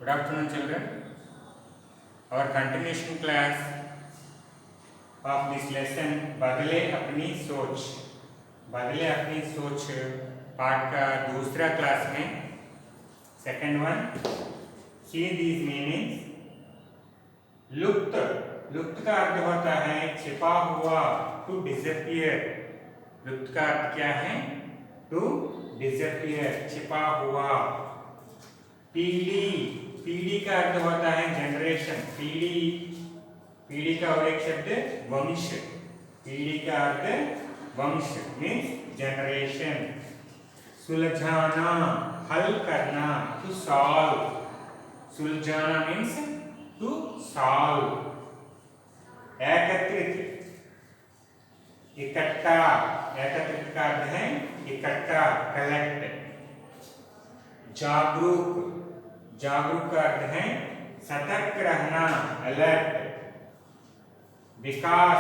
Good afternoon, children. Our continuation class of this lesson बदले अपनी सोच, बदले अपनी सोच पाठ का दूसरा क्लास में second one see these meanings. लुप्त, लुप्त का अर्थ होता है छिपा हुआ, टू डिसअपियर। लुप्त का अर्थ क्या है? टू डिसअपियर, छिपा हुआ। पीढ़ी, पीढ़ी का अर्थ होता है जनरेशन। पीढ़ी, पीढ़ी का और एक शब्द वंश। पीढ़ी का अर्थ वंश मीन्स जनरेशन। सुलझाना, हल करना, टू सॉल्व। सुलझाना मीन्स टू सॉल्व। एकत्रित, इकट्ठा, एकत्रित का अर्थ है इकट्ठा, कलेक्ट। जागरूक, जागरूक का अर्थ है सतर्क रहना, अलर्ट। विकास,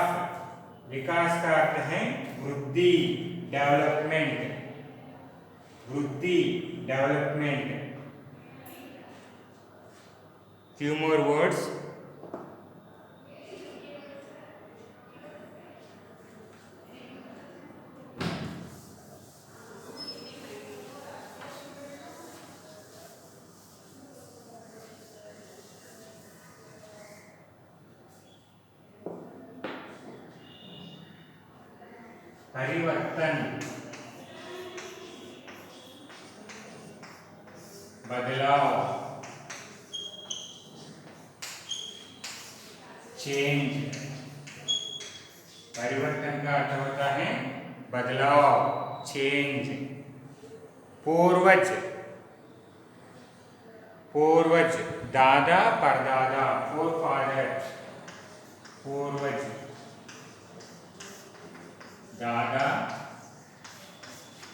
विकास का अर्थ है वृद्धि, डेवलपमेंट, वृद्धि, डेवलपमेंट। Few more words. परिवर्तन, बदलाव, चेंज। परिवर्तन का अर्थ होता है बदलाव, चेंज। पूर्वज, पूर्वज, दादा परदादा, फोर फादर। पूर्वज, दादा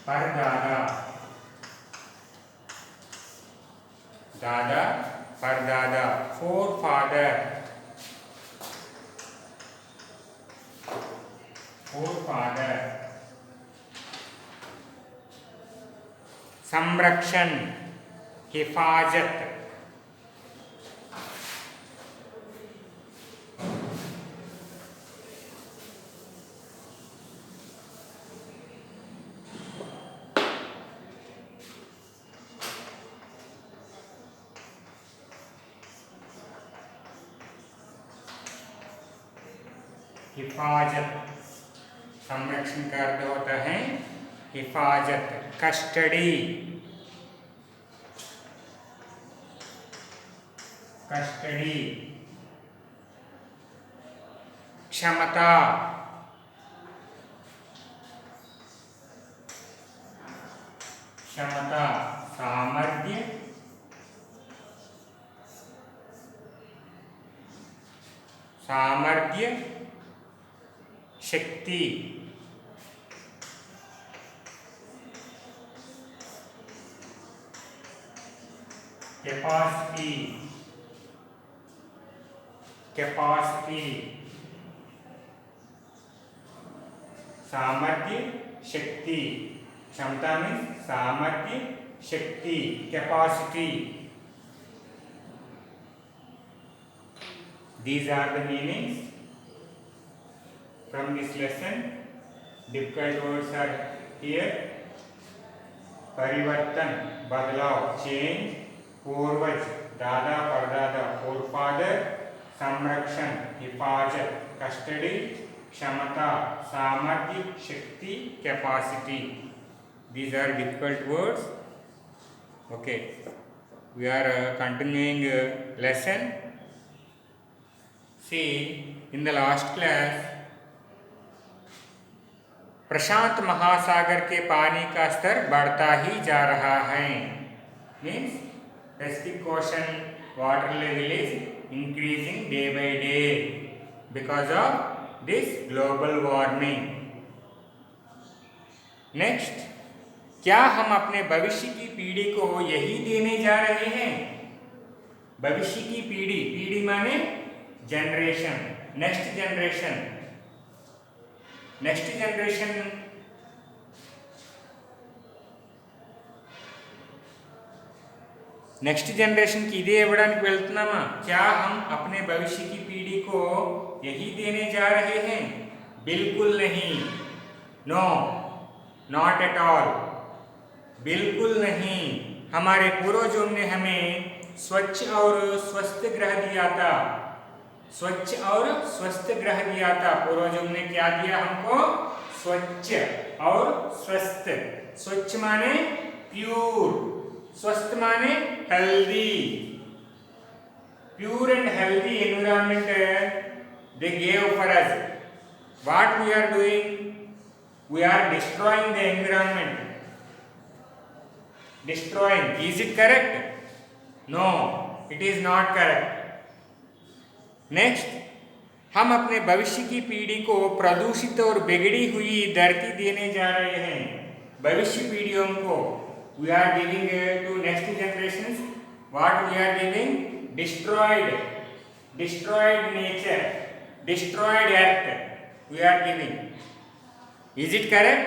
परदादा, दादा परदादा, फोर फादर, फोर फादर। संरक्षण, हिफाजत। हिफाजत, संरक्षण का अर्थ होता है हिफाजत, कस्टडी, कस्टडी। क्षमता, क्षमता, सामर्थ्य, सामर्थ्य, शक्ति। कैपेसिटी, कैपेसिटी, सामर्थ्य, शक्ति। क्षमता में सामर्थ्य, शक्ति, capacity. These are the meanings from this lesson. Difficult words are here. परिवर्तन, बदलाव, चेंज। पूर्वज, दादा परदादा, फोरफादर। संरक्षण, हिफाजत, कस्टडी। क्षमता, सामर्थ्य, शक्ति, capacity. These are difficult words. Okay, we are continuing lesson. See, in the last class, प्रशांत महासागर के पानी का स्तर बढ़ता ही जा रहा है। Means Pacific ocean water level is increasing day by day because of this global warming. Next, क्या हम अपने भविष्य की पीढ़ी को यही देने जा रहे हैं? भविष्य की पीढ़ी, पीढ़ी माने generation, next generation. Next generation next జనరేషన్కి ఇదే ఇవ్వడానికి వెళ్తున్నామా? क्या हम अपने भविष्य की पीढ़ी को यही देने जा रहे हैं? बिल्कुल नहीं, नो, नॉट एट ऑल, बिल्कुल नहीं। हमारे पूर्वजों ने हमें स्वच्छ और स्वस्थ ग्रह दिया था, स्वच्छ और स्वस्थ ग्रह दिया था। पूर्वजों ने क्या दिया हमको? स्वच्छ और स्वस्थ। स्वच्छ माने प्योर, स्वस्थ माने healthy. Pure and healthy environment they gave for us. What we are doing? We are destroying the environment. Destroying. Is it correct? No, it is not correct. Next, हम अपने भविष्य की पीढ़ी को प्रदूषित और बिगड़ी हुई धरती देने जा रहे हैं। भविष्य पीढ़ियों को we are giving to next generations what we are giving? Destroyed nature, destroyed earth we are giving. Is it correct?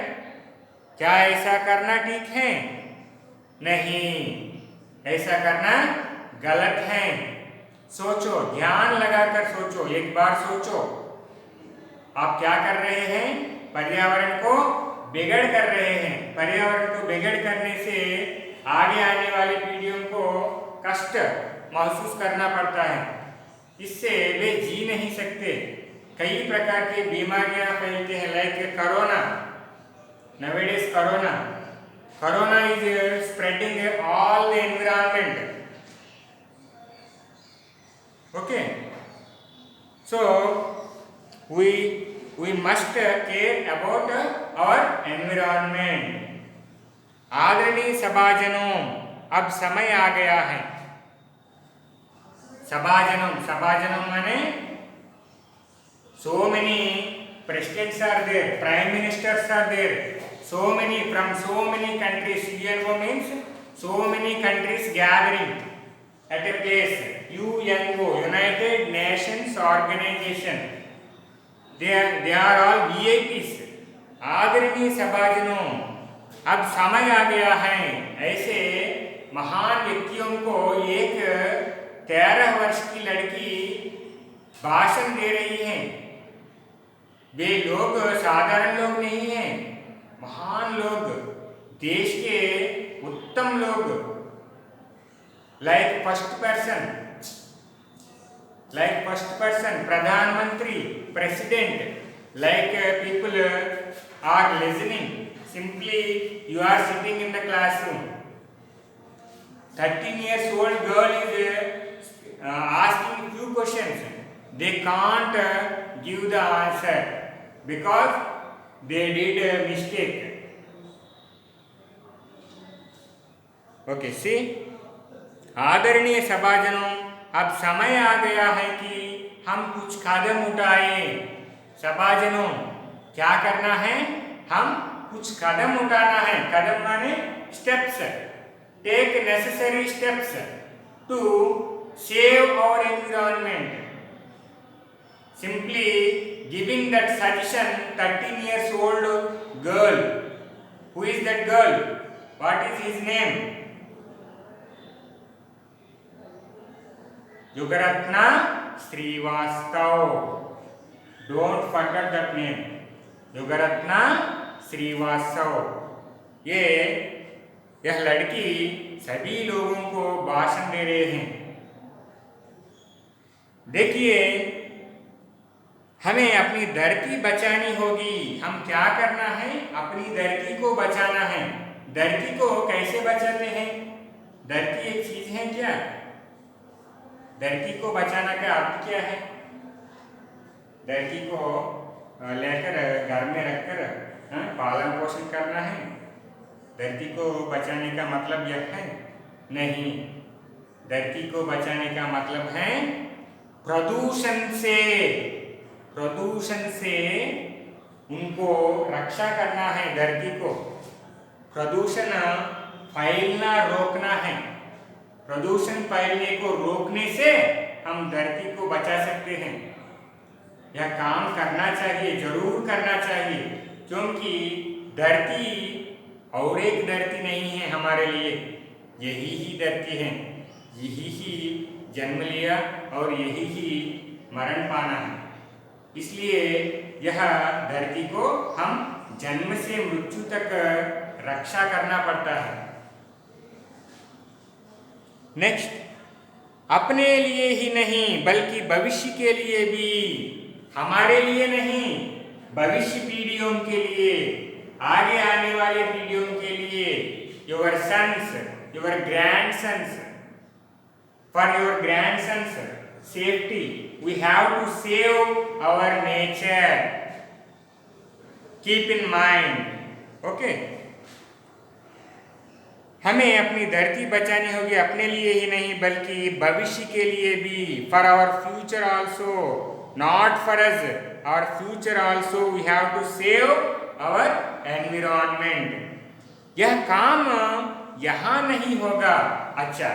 क्या ऐसा करना ठीक है? नहीं, ऐसा करना गलत है। सोचो, ध्यान लगाकर सोचो, एक बार सोचो, आप क्या कर रहे हैं? पर्यावरण को बिगड़ कर रहे हैं। पर्यावरण को बिगड़ करने से आगे आने वाली पीढ़ियों को कष्ट महसूस करना पड़ता है, इससे वे जी नहीं सकते। कई प्रकार की बीमारियां फैलते हैं, like corona. nowadays corona is spreading all the environment. Okay, so we must care about our environment. आदरणीय सभाजनों, अब समय आ गया है। सभाजनों माने so many presidents are there, prime ministers are there, so many from so many countries. UNO means so many countries gathering at a place. UNO, United Nations Organization. They are all VIPs. आदरणीय सभाजनों, अब समय आ गया है। ऐसे महान व्यक्तियों को एक 13 वर्ष की लड़की भाषण दे रही है। वे लोग साधारण लोग नहीं हैं, महान लोग, देश के उत्तम लोग, लाइक फर्स्ट पर्सन, प्रधानमंत्री, president, like people are listening. Simply you are sitting in the classroom. 13 years old girl is asking few questions. They can't give the answer because they did a mistake. Okay, see, आदरणीय सभाजनों, अब समय आ गया है कि हम कुछ कदम उठाएं। सभाजनों, क्या करना है? हम कुछ कदम उठाना है। कदम माने steps. Take necessary steps to save our environment. Simply giving that suggestion, 13 years old girl. Who is that girl? What is his name? Yugaratna Srivastav. Don't forget that name. Yugaratna Shrivastava. यह लड़की सभी लोगों को भाषण दे रहे हैं। देखिए, हमें अपनी धरती बचानी होगी। हम क्या करना है? अपनी धरती को बचाना है। धरती को कैसे बचाते हैं? धरती एक चीज है क्या? धरती को बचाना का अर्थ क्या है? धरती को लेकर घर में रखकर पालन पोषण करना है। धरती को बचाने का मतलब यह है? नहीं, धरती को बचाने का मतलब है प्रदूषण से उनको रक्षा करना है। धरती को प्रदूषण फैलना रोकना है। प्रदूषण फैलने को रोकने से हम धरती को बचा सकते हैं। यह काम करना चाहिए, जरूर करना चाहिए, क्योंकि धरती और एक धरती नहीं है हमारे लिए, यही ही धरती है। यही ही जन्म लिया और यही ही मरण पाना है। इसलिए यह धरती को हम जन्म से मृत्यु तक रक्षा करना पड़ता है। नेक्स्ट, अपने लिए ही नहीं बल्कि भविष्य के लिए भी, हमारे लिए नहीं, भविष्य पीढ़ियों के लिए, आगे आने वाले पीढ़ियों के लिए, your sons, your grandsons, for your grandsons safety we have to save our nature, keep in mind. Okay, हमें अपनी धरती बचानी होगी, अपने लिए ही नहीं बल्कि भविष्य के लिए भी, for our future also, not for us, our future also we have to save our environment. यह काम यहाँ नहीं होगा। अच्छा,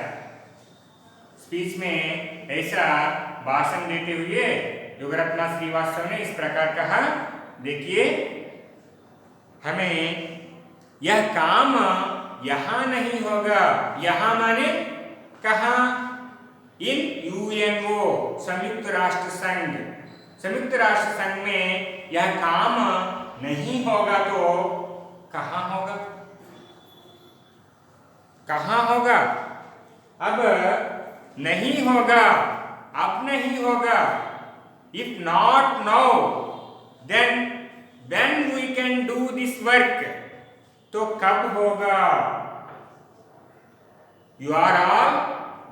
स्पीच में ऐसा भाषण देते हुए योगरत्ना श्रीवास्तव ने इस प्रकार कहा, देखिए हमें यह काम यहाँ नहीं होगा, यहाँ माने कहाँ, इन यूएनओ, संयुक्त राष्ट्र संघ, संयुक्त राष्ट्र संघ में यह काम नहीं होगा तो कहाँ होगा, कहाँ होगा? अब नहीं होगा, अब नहीं होगा। If not now then when we can do this work, तो कब होगा? You are all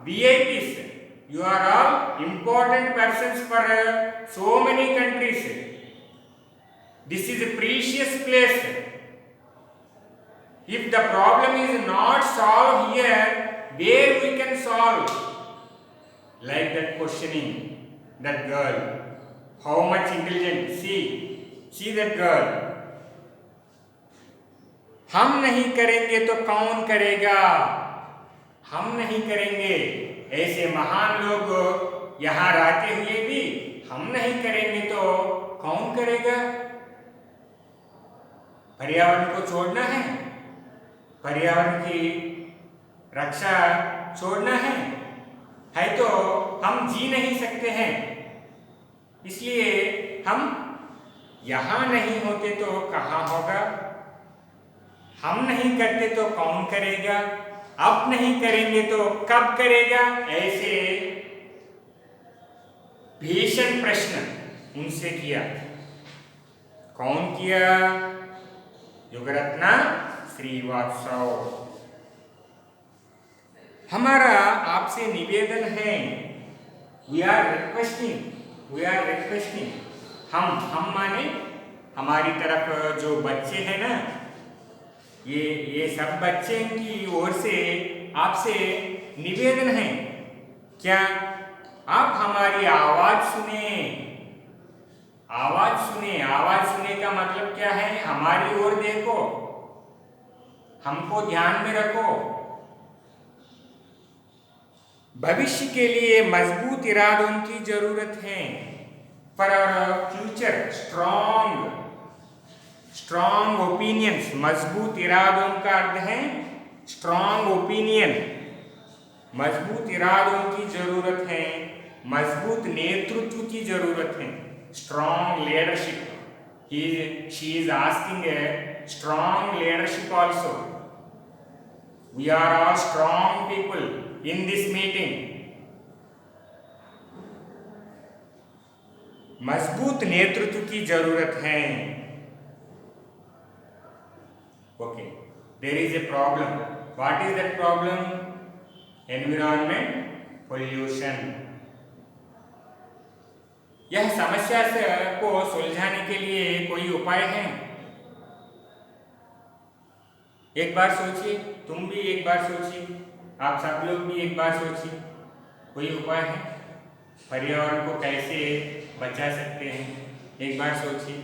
VIPs, you are all important persons for so many countries. This is a precious place. If the problem is not solved here, where we can solve? Like that questioning that girl, how much intelligent, see that girl. हम नहीं करेंगे तो कौन करेगा? हम नहीं करेंगे, ऐसे महान लोग यहाँ रहते हुए भी हम नहीं करेंगे तो कौन करेगा? पर्यावरण को छोड़ना है, पर्यावरण की रक्षा छोड़ना है तो हम जी नहीं सकते हैं। इसलिए हम यहाँ नहीं होते तो कहाँ होगा? हम नहीं करते तो कौन करेगा? अब नहीं करेंगे तो कब करेगा? ऐसे भीषण प्रश्न उनसे किया। कौन किया? योगरत्ना श्रीवास्तव। हमारा आपसे निवेदन है, वी आर रिक्वेस्टिंग, हम माने हमारी तरफ जो बच्चे हैं ना, ये सब बच्चे की ओर से आपसे निवेदन है, क्या आप हमारी आवाज सुने? आवाज सुने का मतलब क्या है? हमारी ओर देखो, हमको ध्यान में रखो। भविष्य के लिए मजबूत इरादों की जरूरत है। For our future strong opinions, मजबूत इरादों का अर्थ है स्ट्रॉन्ग ओपिनियन। मजबूत इरादों की जरूरत है, मजबूत नेतृत्व की जरूरत है, strong leadership. She is asking a strong leadership also. We are all strong people in this meeting. मजबूत नेतृत्व की जरूरत है। Okay, there is a problem. What is that problem? Environment pollution. यह समस्या को सुलझाने के लिए कोई उपाय है? एक बार सोचिए, तुम भी एक बार सोचिए, आप सब लोग भी एक बार सोचिए, कोई उपाय है? पर्यावरण को कैसे बचा सकते हैं? एक बार सोचिए।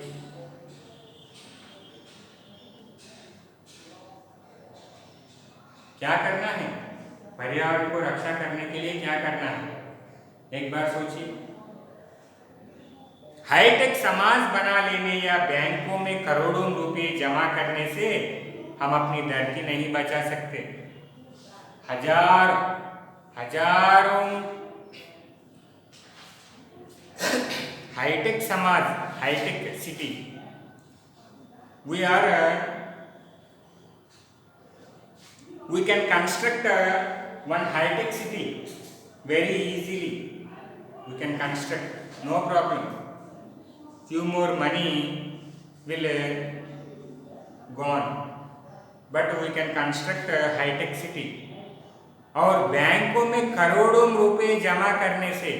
क्या करना है? पर्यावरण को रक्षा करने के लिए क्या करना है? एक बार सोचिए। हाईटेक समाज बना लेने या बैंकों में करोड़ों रुपए जमा करने से हम अपनी धरती नहीं बचा सकते। हजारों हाईटेक समाज, hi tech city, we can construct one high-tech city very easily. We can construct, no problem. Few more money will gone, but we can construct a high-tech city. और बैंकों में करोड़ों रुपए जमा करने से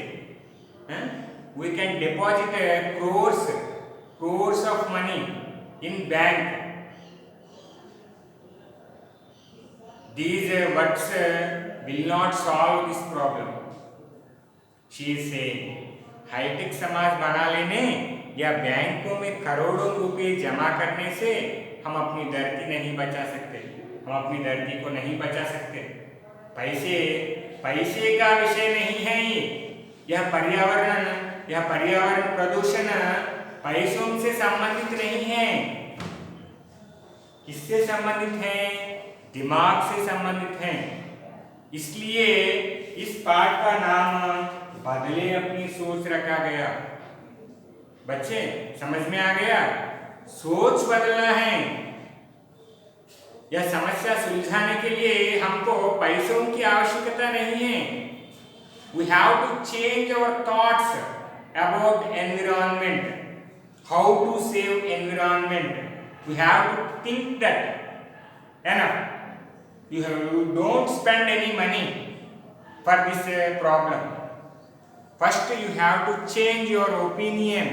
we can deposit crores of money in bank. These words will not solve this problem. She is saying, hi tech समाज बना लेने या बैंकों में करोड़ों रुपए जमा करने से हम अपनी धरती नहीं बचा सकते, हम अपनी धरती को नहीं बचा सकते। पैसे का विषय नहीं है ये। यह पर्यावरण प्रदूषण पैसों से संबंधित नहीं है। किससे संबंधित है? दिमाग से संबंधित है। इसलिए इस पाठ का नाम बदले अपनी सोच रखा गया। बच्चे समझ में आ गया? सोच बदलना है। यह समस्या सुलझाने के लिए हमको पैसों की आवश्यकता नहीं है। We have to change our thoughts about environment, how to save environment. We have to think that enough. You don't spend any money for this problem. First you have to change your opinion.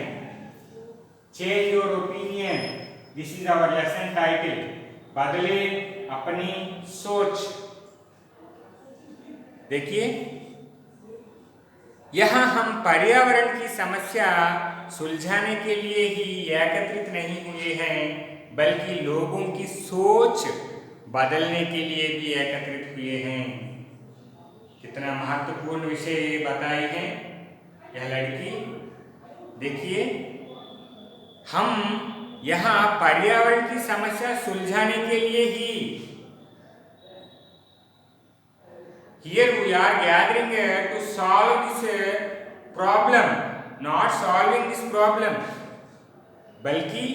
Change your opinion. This is our lesson title. बदले अपनी सोच। देखिए, यहाँ हम पर्यावरण की समस्या सुलझाने के लिए ही एकत्रित नहीं हुए हैं, बल्कि लोगों की सोच बदलने के लिए भी एकत्रित हुए हैं। कितना महत्वपूर्ण विषय बताए हैं यह लड़की। देखिए, हम यहाँ पर्यावरण की समस्या सुलझाने के लिए ही here we are gathering to solve this problem, not solving this problem, बल्कि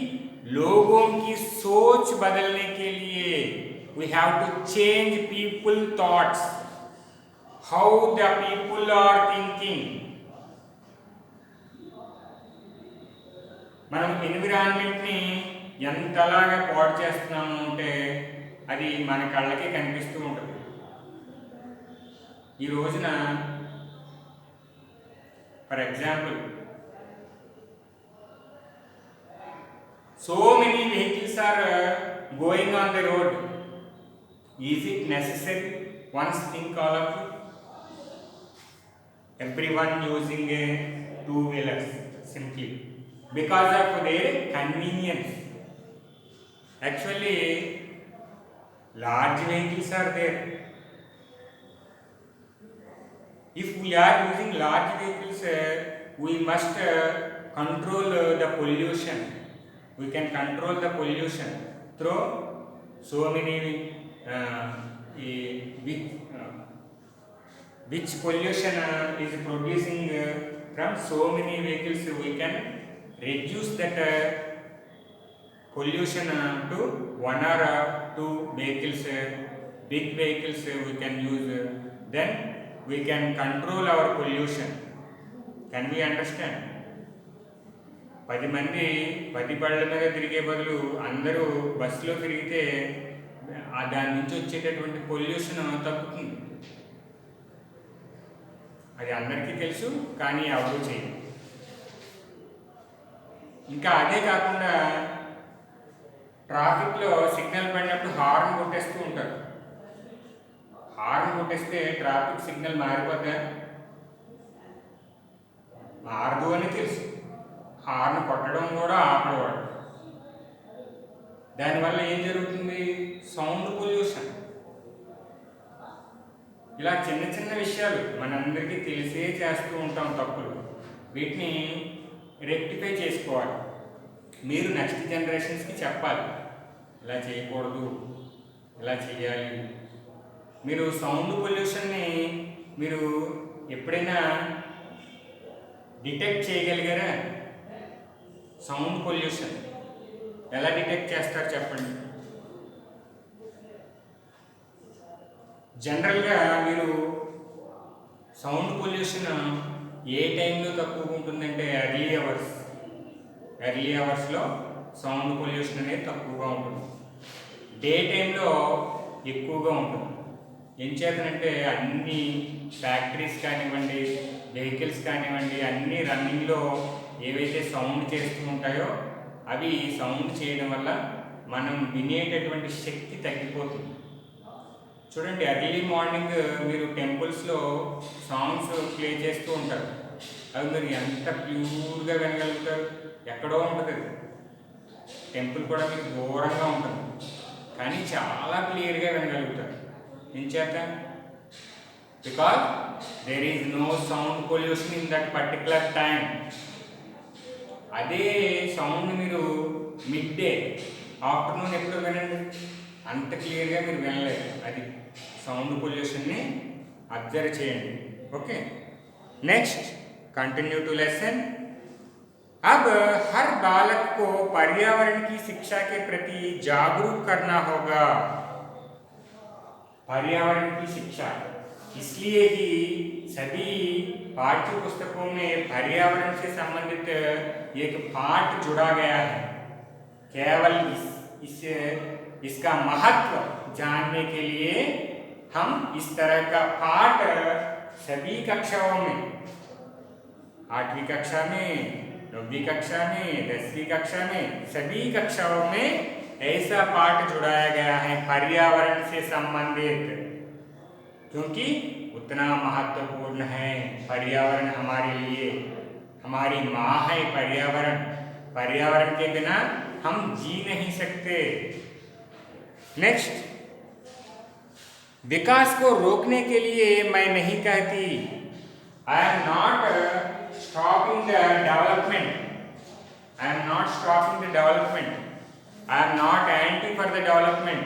लोगों की सोच बदलने के लिए we have to change people thoughts, how the people are thinking. మనం ఎన్విరాన్మెంట్ని ఎంతలాగా పాడు చేస్తున్నాము అంటే అది మన కళ్ళకి కనిపిస్తూ ఉంటుంది. ఈ రోజున for example so many vehicles are going on the road. Is it necessary? Once think all of you. Everyone using a two-wheelers simply because of their convenience. Actually, large vehicles are there. If we are using large vehicles, we must control the pollution. We can control the pollution through so many which pollution is producing from so many vehicles. We can reduce that pollution to one or two vehicles, big vehicles we can use. Then we can control our pollution. Can we understand? 10 మంది 10 బళ్ళ మీద తిరిగే బదులు అందరూ బస్సులో తిరిగితే దాని నుంచి వచ్చేటటువంటి పొల్యూషన్ తగ్గుతుంది. అది అందరికీ తెలుసు, కానీ ఎవరూ చేయరు. ఇంకా అదే కాకుండా ట్రాఫిక్లో సిగ్నల్ పడినప్పుడు హార్న్ కొట్టేస్తూ ఉంటారు. హార్న్ కొట్టేస్తే ట్రాఫిక్ సిగ్నల్ మారిపోద్దా? మారదు అని తెలుసు. హార్న్ కొట్టడం కూడా ఆపేవాడు. దానివల్ల ఏం జరుగుతుంది? Sound pollution. ఇలా చిన్న చిన్న విషయాలు మనందరికీ తెలిసే చేస్తూ ఉంటాం తప్పులు. వీటిని రెక్టిఫై చేసుకోవాలి. మీరు నెక్స్ట్ జనరేషన్స్కి చెప్పాలి, ఇలా చేయకూడదు, ఇలా చేయాలి. మీరు సౌండ్ పొల్యూషన్ని మీరు ఎప్పుడైనా డిటెక్ట్ చేయగలిగారా? సౌండ్ పొల్యూషన్ ఎలా డిటెక్ట్ చేస్తారు చెప్పండి? జనరల్గా మీరు సౌండ్ పొల్యూషన్ ఏ టైంలో తక్కువగా ఉంటుందంటే ఎర్లీ అవర్స్లో సౌండ్ పొల్యూషన్ అనేది తక్కువగా ఉంటుంది. డే టైంలో ఎక్కువగా ఉంటుంది. ఏం చేతనంటే అన్ని ఫ్యాక్టరీస్ కానివ్వండి, వెహికల్స్ కానివ్వండి, అన్నీ రన్నింగ్లో ఏవైతే సౌండ్ చేస్తూ ఉంటాయో అవి సౌండ్ చేయడం వల్ల మనం వినేటటువంటి శక్తి తగ్గిపోతుంది. చూడండి, ఎర్లీ మార్నింగ్ మీరు టెంపుల్స్లో సాంగ్స్ ప్లే చేస్తూ ఉంటారు. అవి మీరు ఎంత ప్యూర్గా వినగలుగుతారు? ఎక్కడో ఉంటుంది టెంపుల్ కూడా మీకు దూరంగా ఉంటుంది, కానీ చాలా క్లియర్గా వినగలుగుతారు. ఏం చేత? Because there is no sound pollution in that particular time. అదే సౌండ్ మీరు మిడ్ డే, ఆఫ్టర్నూన్ ఎప్పుడు వినండి, అంత క్లియర్గా మీరు వినలేరు. అది సౌండ్ పొల్యూషన్ని అబ్జర్వ్ చేయండి. Okay, next continue to lesson. अब हर बालक को पर्यावरण की शिक्षा के प्रति जागरूक करना होगा। पर्यावरण की शिक्षा, इसलिए ही सभी पाठ्य पुस्तकों में पर्यावरण से संबंधित एक पाठ जुड़ा गया है। केवल इसका महत्व जानने के लिए हम इस तरह का पाठ सभी कक्षाओं में, 8वीं कक्षा में, 9वीं कक्षा में, 10वीं कक्षा में, सभी कक्षाओं में ऐसा पाठ जुड़ाया गया है पर्यावरण से संबंधित, क्योंकि उतना महत्वपूर्ण है पर्यावरण हमारे लिए। हमारी माँ है पर्यावरण, पर्यावरण के बिना हम जी नहीं सकते। नेक्स्ट, विकास को रोकने के लिए मैं नहीं कहती, I am not stopping the development, I am not stopping the development, I am not anti for the development।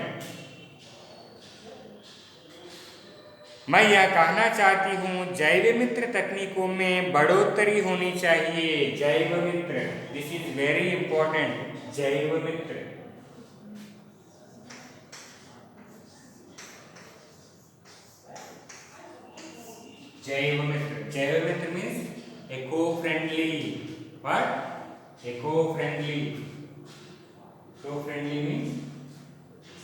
मैं यह कहना चाहती हूँ जैव मित्र तकनीकों में बढ़ोतरी होनी चाहिए। जैव मित्र, दिस इज वेरी इंपॉर्टेंट। जैव मित्र, जैव मित्र, जैव मित्र means eco-friendly. What? Eco-friendly. Eco-friendly means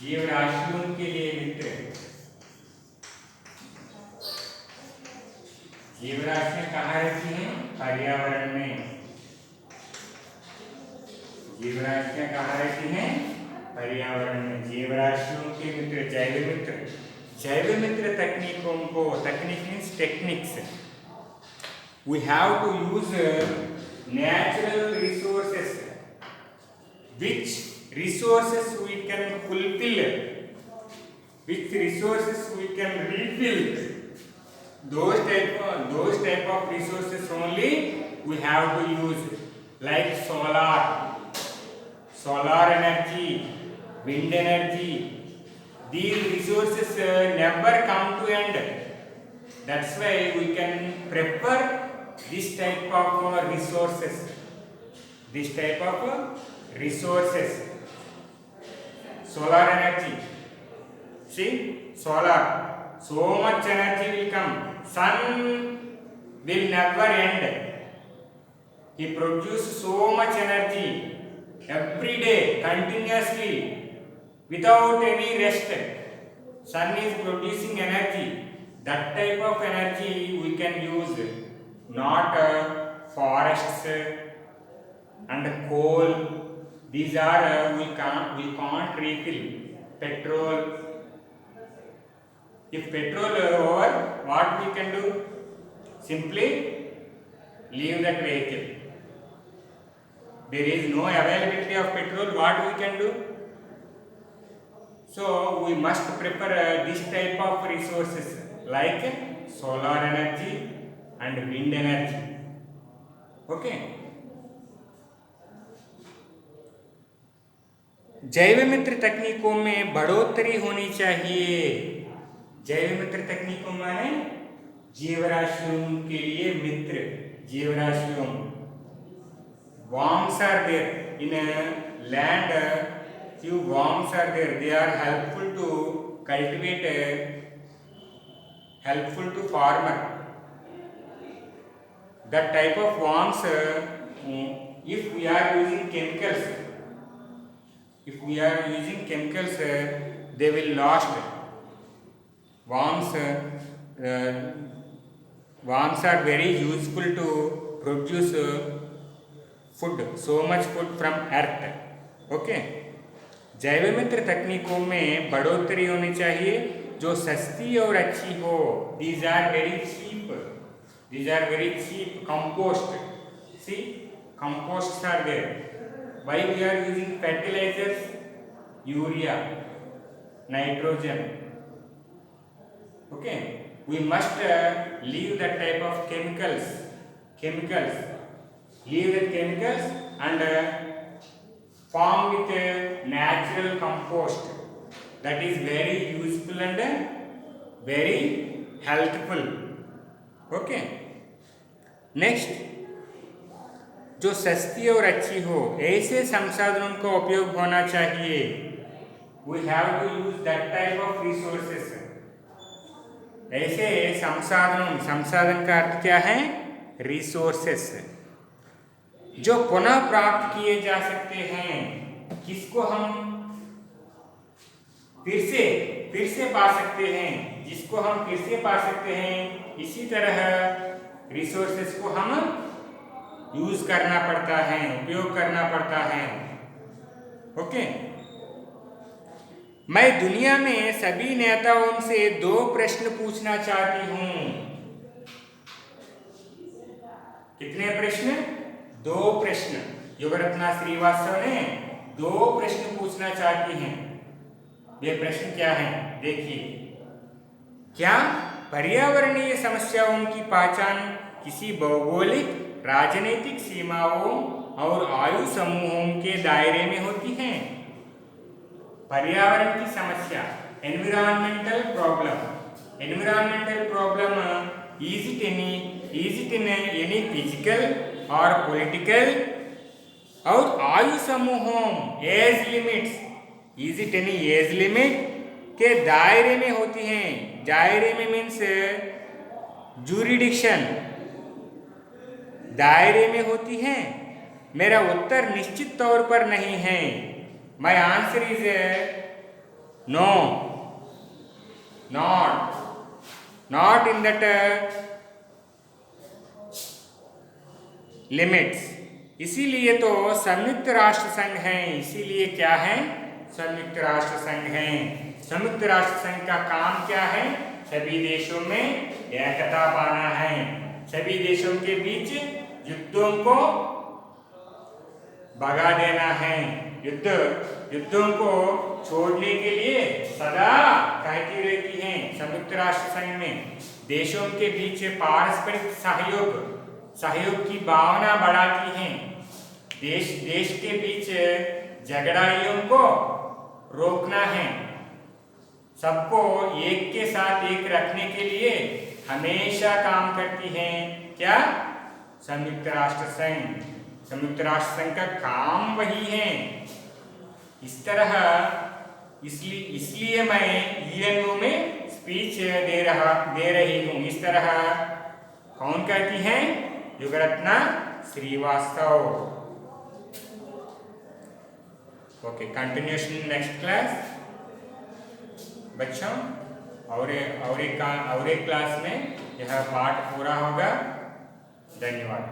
जीव राशियों के लिए मित्र। जीव राशियां कहाँ रहती हैं? पर्यावरण में। जीव राशियां कहाँ रहती हैं? पर्यावरण में। जीव राशियों के मित्र जैव मित्र। जैव मित्र तकनीकों को, तकनीक means techniques, we have to use natural resources, which resources we can fulfill, which resources we can refill, those type of resources only we have to use, like solar energy, wind energy. These resources never come to end. That's why we can prefer this type of resources, this type of resources. Solar energy, see, solar, so much energy will come. Sun will never end. He produces so much energy every day, continuously, without any rest. Sun is producing energy. That type of energy we can use, not forests and coal. These are we can't refill. Petrol, if petrol over, what we can do? Simply leave that vehicle. There is no availability of petrol, what we can do? So we must prefer this type of resources like solar energy and wind energy. Okay, जैव मित्र तकनीकों में बढ़ोतरी होनी चाहिए। जैव मित्र तकनीकों में जीवराशियों के लिए मित्र, जीवराशियों। Worms are there in a land. Few worms are there. They are helpful to cultivate, helpful to farmer. That type of worms, if we are using chemicals, they will lost. Worms, worms are very useful to produce food, so much food from earth. Okay, जैव मित्र तकनीकों में बढ़ोतरी होनी चाहिए जो सस्ती और अच्छी हो। These are very cheap. These are very cheap. Compost. See, composts are there. Why we are using fertilizers? Urea, nitrogen. Okay, we must leave that type of chemicals. Leave the chemicals and form with a natural compost. That is very useful and very helpful. Okay. Next, जो सस्ती और अच्छी हो, ऐसे संसाधनों का उपयोग होना चाहिए। We have to use that type of resources. ऐसे संसाधन का अर्थ क्या है? रिसोर्सेस, जो पुनः प्राप्त किए जा सकते हैं, किसको हम फिर से पा सकते हैं, जिसको हम फिर से पा सकते हैं। इसी तरह रिसोर्सेस को हम यूज करना पड़ता है, उपयोग करना पड़ता है। ओके, मैं दुनिया में सभी नेताओं से 2 प्रश्न पूछना चाहती हूँ। कितने प्रश्न? 2 प्रश्न। योगरत्ना श्रीवास्तव ने 2 प्रश्न पूछना चाहती हैं। ये प्रश्न क्या है? देखिए, क्या पर्यावरणीय समस्याओं की पहचान किसी भौगोलिक, राजनीतिक सीमाओं और आयु समूहों के दायरे में होती है? पर्यावरण की समस्या, environmental problem is it in any physical और पॉलिटिकल, और आयु समूहों, as limits, is it any age limit के दायरे में होती हैं। दायरे में मीन्स जुरिडिक्शन, दायरे में होती हैं। मेरा उत्तर निश्चित तौर पर नहीं है। My answer is no, not in that limits. इसीलिए तो संयुक्त राष्ट्र संघ है। इसीलिए क्या है? संयुक्त राष्ट्र संघ है। संयुक्त राष्ट्र संघ का काम क्या है? सभी देशों में एकता पाना है, सभी देशों के बीच युद्धों को भगा देना है। युद्धों को छोड़ने के लिए सदा कहती रहती हैं। संयुक्त राष्ट्र संघ में देशों के बीच पारस्परिक सहयोग की भावना बढ़ाती हैं। देश के बीच झगड़ाइयों को रोकना है। सबको एक के साथ एक रखने के लिए हमेशा काम करती हैं। क्या? संयुक्त राष्ट्र संघ। संयुक्त राष्ट्र संघ का काम वही है। इस तरह इसलिए मैं यूएनओ में स्पीच दे रही हूँ। इस तरह कौन कहती हैं? Yogratna Shrivastava. Okay, continuation next class बच्चों। और एक क्लास में यह पाठ पूरा होगा। धन्यवाद।